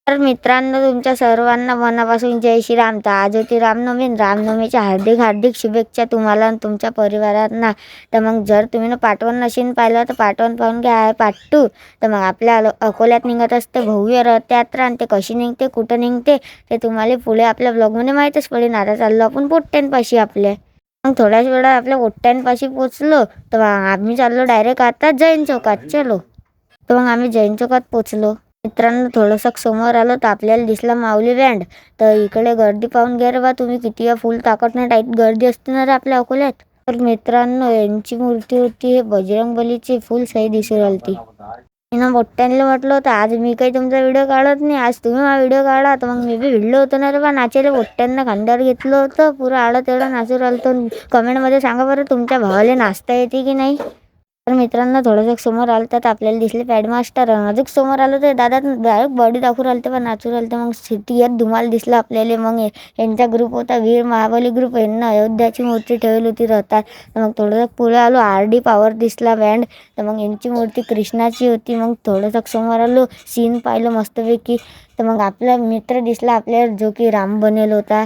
तर मित्रांनो, तुमच्या सर्वांना मनापासून जय श्रीराम. तर आज होती रामनवमी. रामनवमीच्या हार्दिक हार्दिक शुभेच्छा तुम्हाला आणि तुमच्या परिवारांना. तर मग जर तुम्ही पाटवण नशीन पाहिलं तर पाटवण पाहून घ्या. आहे पार्ट 2. तर मग आपल्या अकोल्यात निघत असते भव्य रथयात्रा आणि ते कशी निघते, कुठं निघते ते तुम्हाला पुढे आपल्या ब्लॉगमध्ये माहीतच पडेल. आता चाललो आपण पोट्ट्यांपाशी आपल्या. मग थोड्याच वेळात आपल्या पोट्ट्यांपाशी पोचलो तर मग आम्ही चाललो डायरेक्ट आता जैन चौकात. चलो. तर मग आम्ही जैन चौकात पोचलो. मित्रांनो, थोडंसं समोर आलो तर आपल्याला दिसला माऊली बँड. तर इकडे गर्दी पाहून घ्या रे बा तुम्ही, किती फुल ताकदनं टाईट गर्दी असते ना रे आपल्या अकोल्यात. तर मित्रांनो, यांची मूर्ती होती हे बजरंगबलीची, फुल सही दिसून राहिली. मी मोठ्यांना म्हटलं होतं आज मी काही तुमचा व्हिडिओ काढत नाही, आज तुम्ही माझा व्हिडिओ काढा. तर मग मी बी भिडलो होतो ना रे बा नाचायला. मोठ्यांना खांद्यावर घेतलं होतं, पुरं आलं तेवढं नाचू राहिलं. कमेंटमध्ये सांगा बरं तुमच्या भावाला नाचता येते की नाही. तर मित्रांनो, थोडंसं समोर आलं तर आपल्याला दिसले पॅडमास्टर. अजून समोर आलं तर दादा डायरेक्ट बॉडी दाखवून राहिलं पण नाचू राहिलं. मग सिटीत धुमाल दिसला आपल्याला. मग यांचा ग्रुप होता वीर महाबली ग्रुप. यांना अयोध्याची मूर्ती ठेवली होती रथात. तर मग थोडंसं पुढे आलो, RD पॉवर दिसला बँड. तर मग यांची मूर्ती कृष्णाची होती. मग थोडंसं समोर आलो, सीन पाहिलं मस्तपैकी. तर मग आपला मित्र दिसला आपल्याला, जो की राम बनेल होता.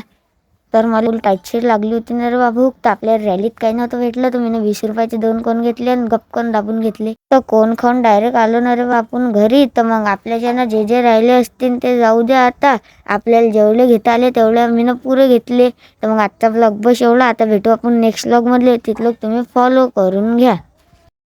तर मला टाईटशीट लागली होती ना रे बाबू. तर आपल्या रॅलीत काही नव्हतं भेटलं, तर मी 20 रुपयाचे 2 कोण घेतले आणि गपकन दाबून घेतले. तर कोण खाऊन डायरेक्ट आलो ना रे बापून घरी. तर मग आपल्याच्यानं जे जे राहिले असतील ते जाऊ द्या. आता आपल्याला जेवढे घेता आले तेवढे मी पुरे घेतले. तर मग आजचा ब्लॉग बस एवढा. आता भेटू आपण नेक्स्ट ब्लॉगमधले. तिथलं तुम्ही फॉलो करून घ्या.